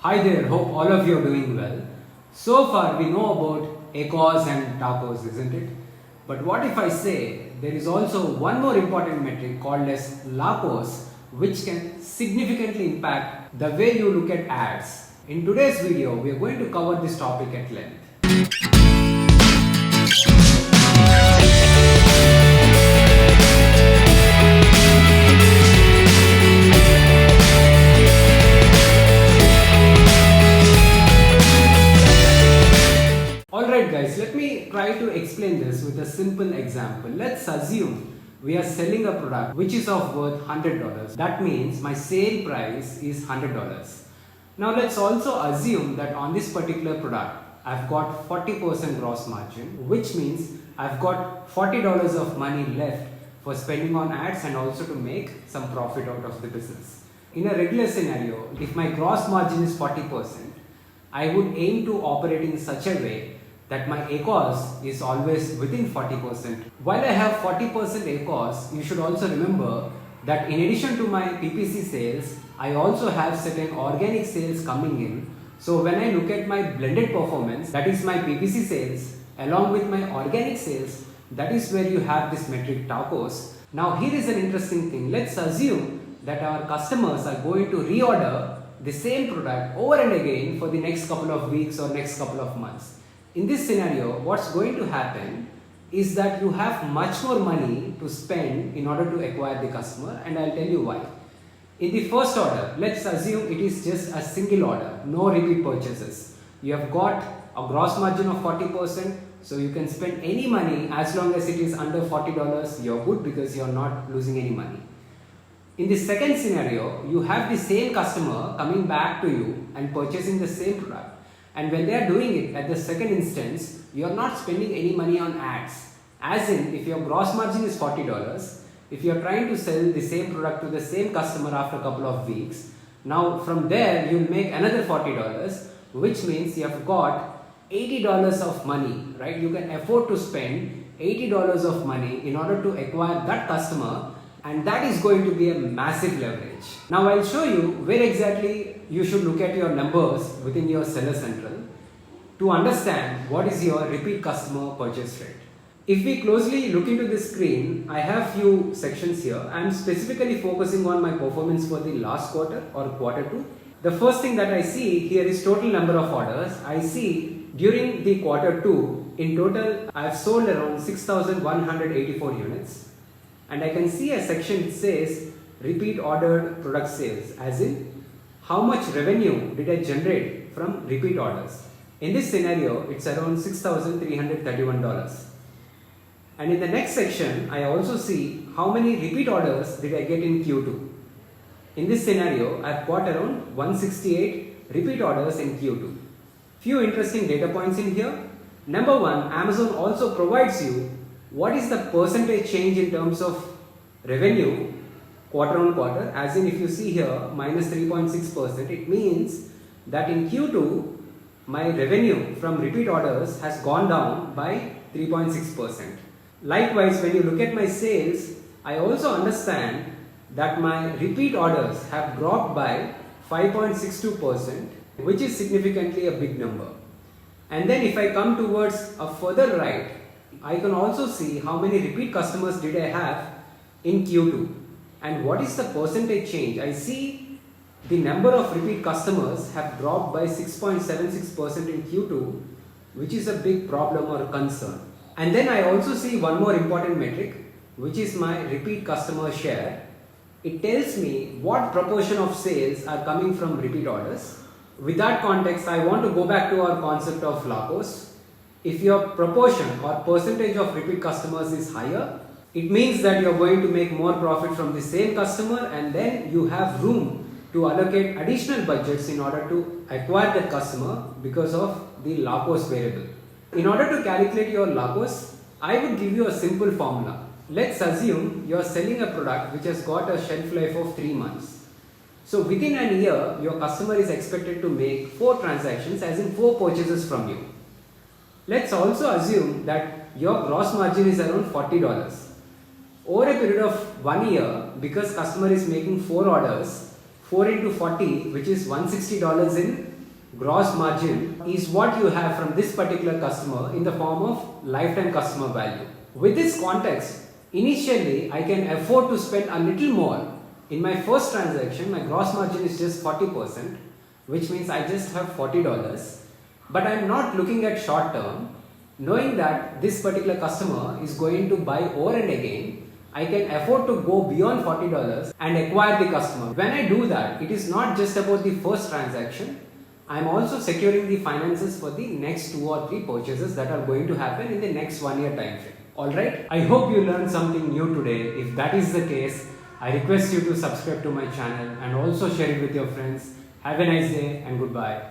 Hi there, hope all of you are doing well. So far we know about ACoS and TACoS, isn't it? But what if I say there is also one more important metric called as LACoS, which can significantly impact the way you look at ads. In today's video, we are going to cover this topic at length. Alright guys, let me try to explain this with a simple example. Let's assume we are selling a product which is of worth $100. That means my sale price is $100. Now let's also assume that on this particular product I've got 40% gross margin, which means I've got $40 of money left for spending on ads and also to make some profit out of the business. In a regular scenario, if my gross margin is 40%, I would aim to operate in such a way that my ACoS is always within 40%. While I have 40% ACoS, you should also remember that in addition to my PPC sales, I also have certain organic sales coming in. So when I look at my blended performance, that is my PPC sales along with my organic sales, that is where you have this metric TACoS. Now here is an interesting thing. Let's assume that our customers are going to reorder the same product over and again for the next couple of weeks or next couple of months. In this scenario, what's going to happen is that you have much more money to spend in order to acquire the customer, and I'll tell you why. In the first order, let's assume it is just a single order, no repeat purchases. You have got a gross margin of 40%, so you can spend any money as long as it is under $40, you're good because you're not losing any money. In the second scenario, you have the same customer coming back to you and purchasing the same product. And when they are doing it at the second instance, you are not spending any money on ads. As in, if your gross margin is $40, if you are trying to sell the same product to the same customer after a couple of weeks, now from there you will make another $40, which means you have got $80 of money, right? You can afford to spend $80 of money in order to acquire that customer, and that is going to be a massive leverage. Now I'll show you where exactly you should look at your numbers within your Seller Central to understand what is your repeat customer purchase rate. If we closely look into the screen, I have few sections here. I'm specifically focusing on my performance for the last quarter or quarter 2. The first thing that I see here is total number of orders. I see during the quarter 2, in total I've sold around 6,184 units. And I can see a section which says repeat ordered product sales, as in how much revenue did I generate from repeat orders. In this scenario, it's around $6,331. And in the next section, I also see how many repeat orders did I get in Q2. In this scenario, I've got around 168 repeat orders in Q2. Few interesting data points in here. Number one, Amazon also provides you what is the percentage change in terms of revenue quarter on quarter. As in, if you see here minus 3.6%, it means that in Q2 my revenue from repeat orders has gone down by 3.6%. Likewise, when you look at my sales, I also understand that my repeat orders have dropped by 5.62%, which is significantly a big number. And then if I come towards a further right, I can also see how many repeat customers did I have in Q2 and what is the percentage change. I see the number of repeat customers have dropped by 6.76% in Q2, which is a big problem or concern. And then I also see one more important metric, which is my repeat customer share. It tells me what proportion of sales are coming from repeat orders. With that context, I want to go back to our concept of LACoS. If your proportion or percentage of repeat customers is higher, it means that you are going to make more profit from the same customer, and then you have room to allocate additional budgets in order to acquire that customer because of the LACoS variable. In order to calculate your LACoS, I would give you a simple formula. Let's assume you are selling a product which has got a shelf life of 3 months. So within a year, your customer is expected to make 4 transactions, as in 4 purchases from you. Let's also assume that your gross margin is around $40. Over a period of 1 year, because customer is making 4 orders, 4 into 40, which is $160 in gross margin is what you have from this particular customer in the form of lifetime customer value. With this context, initially I can afford to spend a little more. In my first transaction, my gross margin is just 40%, which means I just have $40. But I am not looking at short term. Knowing that this particular customer is going to buy over and again, I can afford to go beyond $40 and acquire the customer. When I do that, it is not just about the first transaction. I am also securing the finances for the next 2 or 3 purchases that are going to happen in the next 1 year time frame. Alright, I hope you learned something new today. If that is the case, I request you to subscribe to my channel and also share it with your friends. Have a nice day and goodbye.